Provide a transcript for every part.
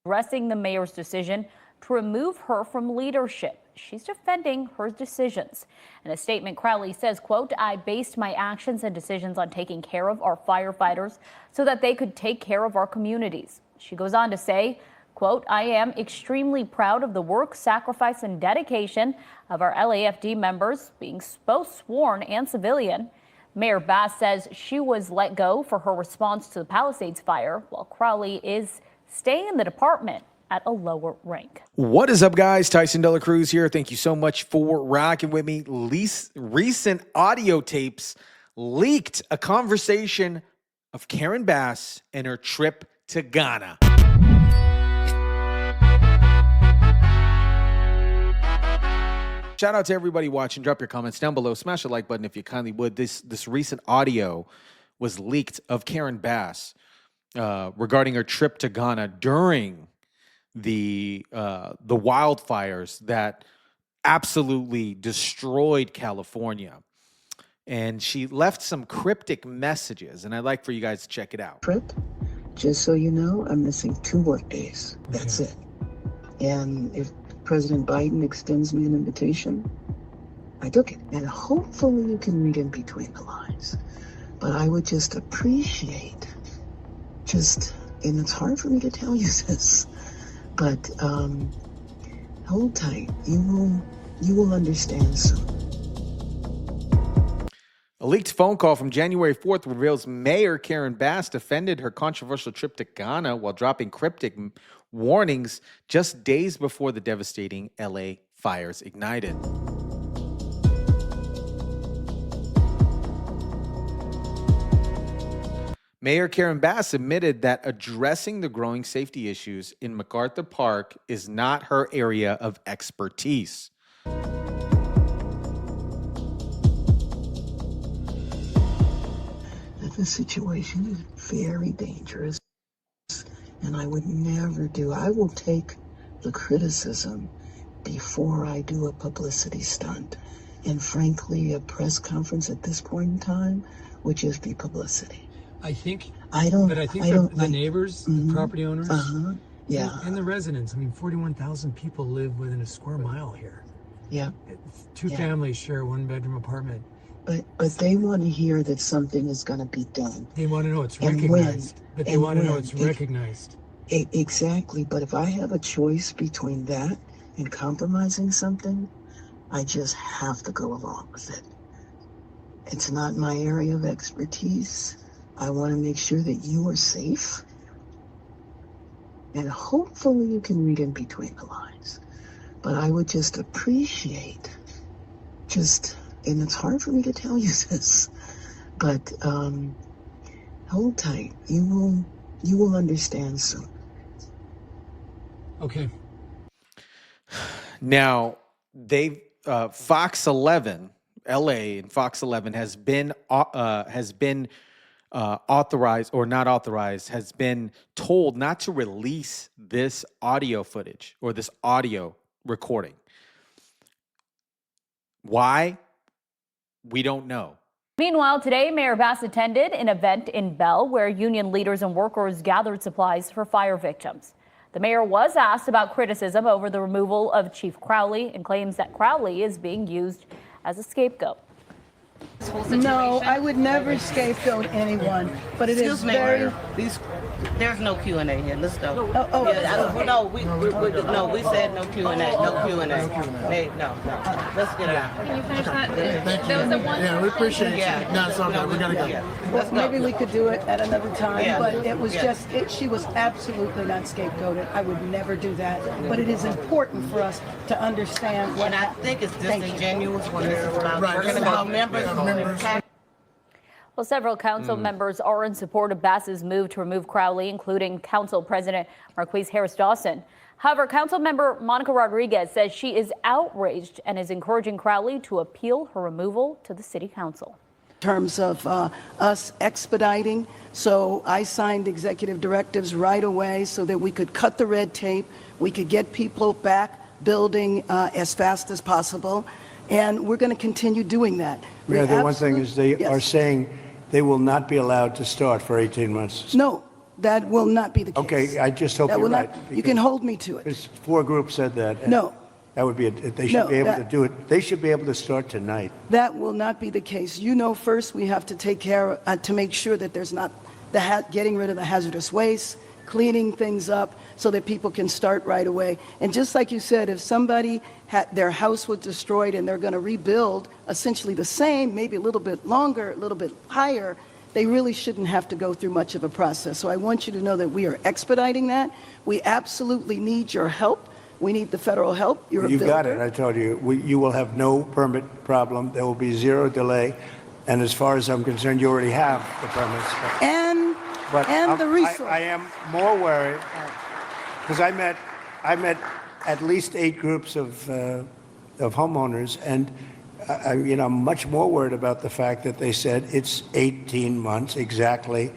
addressing the mayor's decision to remove her from leadership. She's defending her decisions. In a statement, Crowley says, quote, "I based my actions and decisions on taking care of our firefighters so that they could take care of our communities." She goes on to say, quote, "I am extremely proud of the work, sacrifice, and dedication of our LAFD members, being both sworn and civilian." Mayor Bass says she was let go for her response to the Palisades fire, while Crowley is staying in the department at a lower rank. What is up, guys? Tyson Dela Cruz here. Thank you so much for rocking with me. Recent audio tapes leaked a conversation of Karen Bass and her trip to Ghana. Shout out to everybody watching. Drop your comments down below. Smash the like button if you kindly would. This recent audio was leaked of Karen Bass regarding her trip to Ghana during the wildfires that absolutely destroyed California. And she left some cryptic messages, and I'd like for you guys to check it out. Trip, just so you know, I'm missing 2 work days. That's it. And if President Biden extends me an invitation, I took it. And hopefully you can read in between the lines. But I would just appreciate and it's hard for me to tell you this, but hold tight. You will understand soon. A leaked phone call from January 4th reveals Mayor Karen Bass defended her controversial trip to Ghana while dropping cryptic warnings just days before the devastating LA fires ignited. Mayor Karen Bass admitted that addressing the growing safety issues in MacArthur Park is not her area of expertise. The situation is very dangerous, and I would never I will take the criticism before I do a publicity stunt. And frankly, a press conference at this point in time would just be publicity. I think the neighbors, the property owners, yeah, and the residents. I mean, 41,000 people live within a square mile here. Yeah. 2 families share a 1-bedroom apartment. But they want to hear that something is going to be done. They want to know it's recognized. But they want to know it's recognized. Exactly. But if I have a choice between that and compromising something, I just have to go along with it. It's not my area of expertise. I want to make sure that you are safe. And hopefully you can read in between the lines. But I would just appreciate and it's hard for me to tell you this, but hold tight. You will understand soon. Okay. Now, Fox 11, LA, and Fox 11 has been authorized or not authorized, has been told not to release this audio footage or this audio recording. Why? We don't know. Meanwhile, today, Mayor Bass attended an event in Bell where union leaders and workers gathered supplies for fire victims. The mayor was asked about criticism over the removal of Chief Crowley and claims that Crowley is being used as a scapegoat. No, I would never scapegoat anyone, but it is very... There's no Q&A here. Let's go. We said no Q&A. No Q&A. No. Let's get out. Can you finish that? Thank There was a one. Yeah, we appreciate it. No, it's all good. We gotta go. Well, maybe we could do it at another time, but it was she was absolutely not scapegoated. I would never do that. But it is important for us to understand what I think it's disingenuous when this is about members. Well, several council members are in support of Bass's move to remove Crowley, including Council President Marquise Harris-Dawson. However, Council member Monica Rodriguez says she is outraged and is encouraging Crowley to appeal her removal to the City Council. in terms of us expediting. So I signed executive directives right away so that we could cut the red tape, we could get people back building as fast as possible, and we're going to continue doing that. Yeah, the one thing is they are saying they will not be allowed to start for 18 months. No, that will not be the case. Okay, I just hope That you're will right. not, you can hold me to it. Because 4 groups said that. and No. That would be, they should No, be able to that- do it. They should be able to start tonight. That will not be the case. You know, first we have to take care, to make sure that there's not getting rid of the hazardous waste, cleaning things up so that people can start right away. And just like you said, if somebody their house was destroyed and they're going to rebuild essentially the same, maybe a little bit longer, a little bit higher, they really shouldn't have to go through much of a process. So I want you to know that we are expediting that. We absolutely need your help. We need the federal help. You're a You've got builder. it, I told you. You will have no permit problem. There will be 0 delay. And as far as I'm concerned, you already have the permits. And the resource. I am more worried because I met at least 8 groups of homeowners, and I'm much more worried about the fact that they said it's 18 months exactly,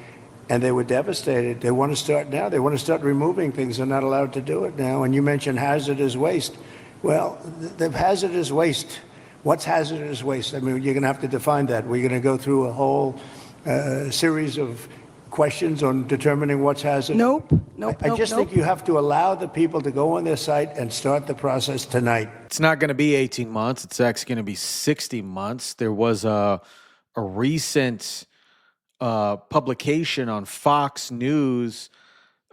and they were devastated. They want to start now. They want to start removing things. They're not allowed to do it now. And you mentioned hazardous waste. Well, the hazardous waste. What's hazardous waste? I mean, you're going to have to define that. We're going to go through a whole series of questions on determining what's hazardous. Nope. I just think you have to allow the people to go on their site and start the process tonight. It's not going to be 18 months. It's actually going to be 60 months. There was a recent publication on Fox News.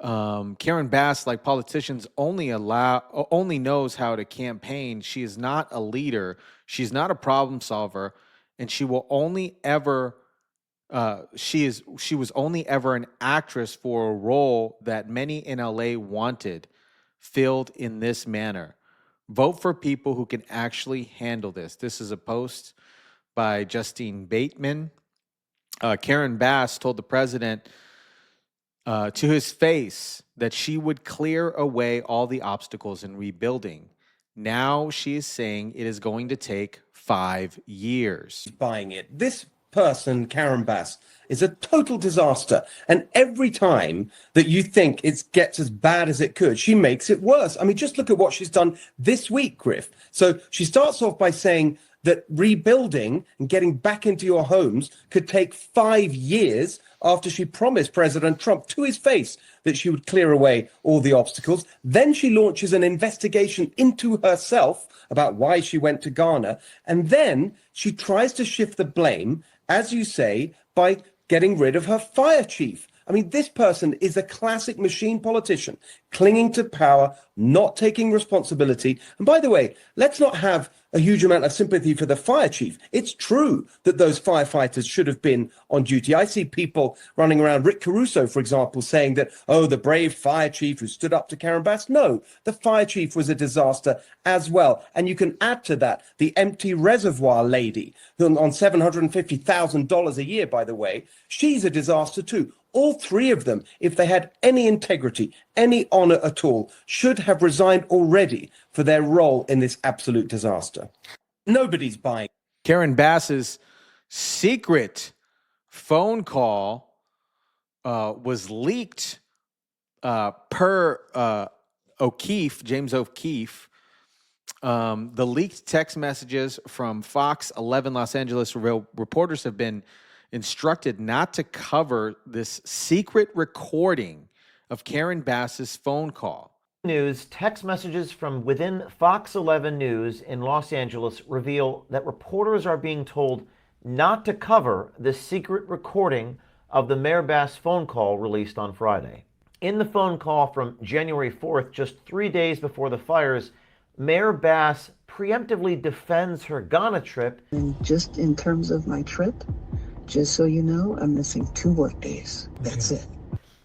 Karen Bass, like politicians, only knows how to campaign. She is not a leader. She's not a problem solver, and she will only ever. She was only ever an actress for a role that many in LA wanted filled in this manner. Vote for people who can actually handle this. This is a post by Justine Bateman. Karen Bass told the president to his face that she would clear away all the obstacles in rebuilding. Now she is saying it is going to take 5 years. Buying it. This person, Karen Bass, is a total disaster. And every time that you think it gets as bad as it could, she makes it worse. I mean, just look at what she's done this week, Griff. So she starts off by saying that rebuilding and getting back into your homes could take 5 years after she promised President Trump to his face that she would clear away all the obstacles. Then she launches an investigation into herself about why she went to Ghana. And then she tries to shift the blame, as you say, by getting rid of her fire chief. I mean, this person is a classic machine politician, clinging to power, not taking responsibility. And by the way, let's not have a huge amount of sympathy for the fire chief. It's true that those firefighters should have been on duty. I see people running around, Rick Caruso, for example, saying that, oh, the brave fire chief who stood up to Karen Bass. No, the fire chief was a disaster as well. And you can add to that the empty reservoir lady, who on $750,000 a year, by the way, she's a disaster too. All 3 of them, if they had any integrity, any honor at all, should have resigned already for their role in this absolute disaster. Nobody's buying. Karen Bass's secret phone call was leaked per O'Keefe, James O'Keefe. The leaked text messages from Fox 11 Los Angeles reporters have been instructed not to cover this secret recording of Karen Bass's phone call. News text messages from within Fox 11 News in Los Angeles reveal that reporters are being told not to cover the secret recording of the Mayor Bass phone call released on Friday. In the phone call from January 4th, just 3 days before the fires, Mayor Bass preemptively defends her Ghana trip. And just in terms of my trip, just so you know, I'm missing 2 work days. That's it.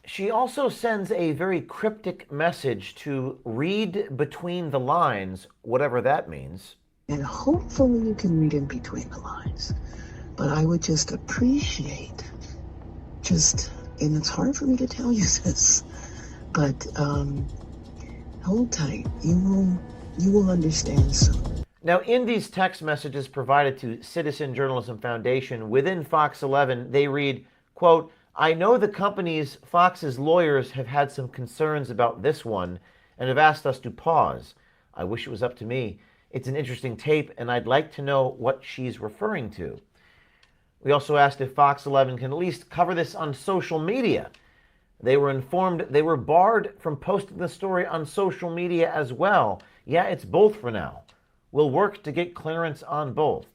She also sends a very cryptic message to read between the lines, whatever that means. And hopefully you can read in between the lines. But I would just appreciate and it's hard for me to tell you this, but hold tight. You will understand soon. Now, in these text messages provided to Citizen Journalism Foundation within Fox 11, they read, quote, I know the company's Fox's lawyers have had some concerns about this one and have asked us to pause. I wish it was up to me. It's an interesting tape, and I'd like to know what she's referring to. We also asked if Fox 11 can at least cover this on social media. They were informed they were barred from posting the story on social media as well. Yeah, it's both for now. We'll work to get clearance on both.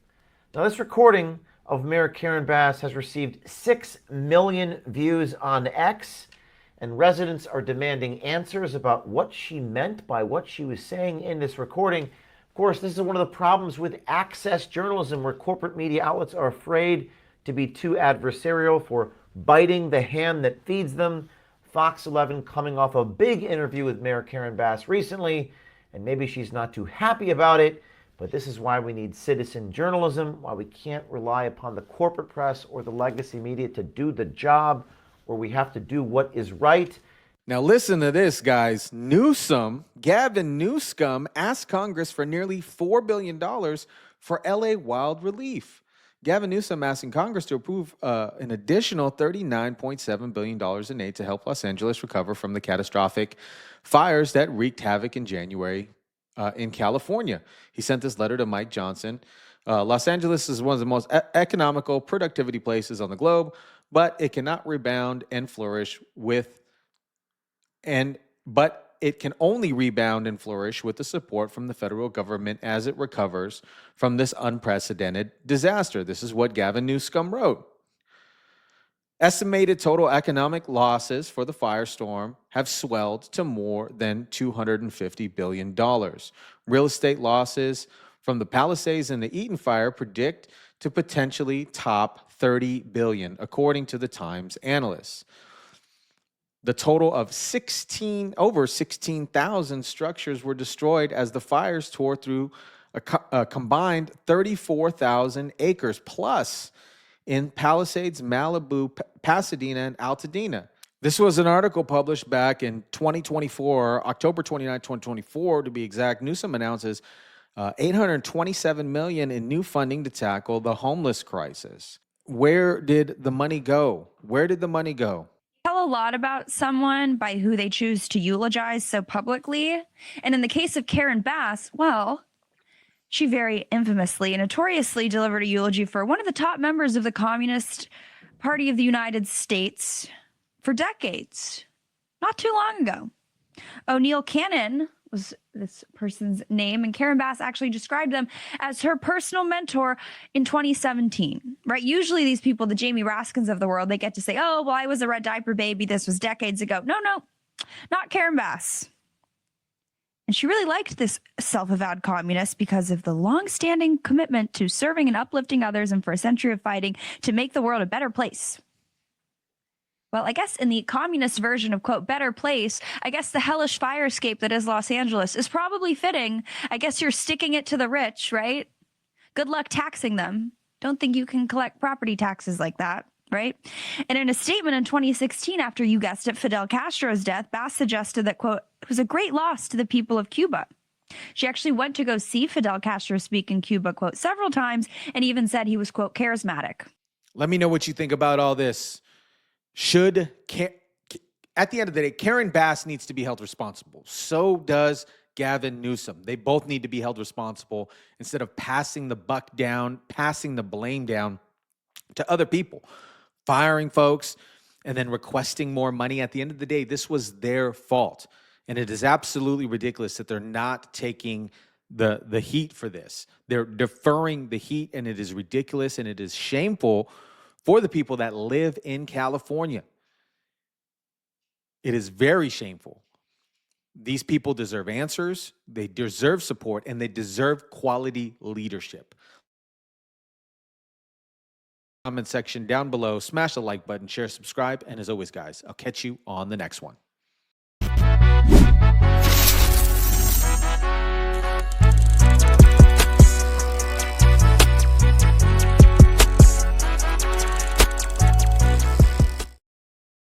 Now, this recording of Mayor Karen Bass has received 6 million views on X, and residents are demanding answers about what she meant by what she was saying in this recording. Of course, this is one of the problems with access journalism, where corporate media outlets are afraid to be too adversarial for biting the hand that feeds them. Fox 11 coming off a big interview with Mayor Karen Bass recently, and maybe she's not too happy about it, but this is why we need citizen journalism, why we can't rely upon the corporate press or the legacy media to do the job, where we have to do what is right. Now listen to this, guys. Gavin Newsom asked Congress for nearly $4 billion for LA wild relief. Gavin Newsom asking Congress to approve an additional $39.7 billion in aid to help Los Angeles recover from the catastrophic fires that wreaked havoc in January in California. He sent this letter to Mike Johnson. Los Angeles is one of the most economical productivity places on the globe, but it cannot rebound and flourish but it can only rebound and flourish with the support from the federal government as it recovers from this unprecedented disaster. This is what Gavin Newsom wrote. Estimated total economic losses for the firestorm have swelled to more than $250 billion. Real estate losses from the Palisades and the Eaton fire predict to potentially top $30 billion, according to the Times analysts. The total of over 16,000 structures were destroyed as the fires tore through a combined 34,000 acres plus in Palisades, Malibu, Pasadena, and Altadena. This was an article published back in 2024, October 29, 2024, to be exact. Newsom announces $827 million in new funding to tackle the homeless crisis. Where did the money go? Where did the money go? Tell a lot about someone by who they choose to eulogize so publicly. And in the case of Karen Bass, well, she very infamously and notoriously delivered a eulogy for one of the top members of the Communist Party of the United States for decades, not too long ago. O'Neill Cannon was this person's name, and Karen Bass actually described them as her personal mentor in 2017, right? Usually these people, the Jamie Raskins of the world, they get to say, oh, well, I was a red diaper baby. This was decades ago. No, not Karen Bass. And she really liked this self-avowed communist because of the long-standing commitment to serving and uplifting others, and for a century of fighting to make the world a better place. Well, I guess in the communist version of, quote, better place, I guess the hellish fire escape that is Los Angeles is probably fitting. I guess you're sticking it to the rich, right? Good luck taxing them. Don't think you can collect property taxes like that, right? And in a statement in 2016, after, you guessed it, Fidel Castro's death, Bass suggested that, quote, it was a great loss to the people of Cuba. She actually went to go see Fidel Castro speak in Cuba, quote, several times, and even said he was, quote, charismatic. Let me know what you think about all this. At the end of the day, Karen Bass needs to be held responsible. So does Gavin Newsom. They both need to be held responsible instead of passing the buck down, passing the blame down to other people, firing folks, and then requesting more money. At the end of the day, this was their fault. And it is absolutely ridiculous that they're not taking the heat for this. They're deferring the heat, and it is ridiculous, and it is shameful for the people that live in California. It is very shameful. These people deserve answers, they deserve support, and they deserve quality leadership. Comment section down below, smash the like button, share, subscribe, and as always, guys, I'll catch you on the next one.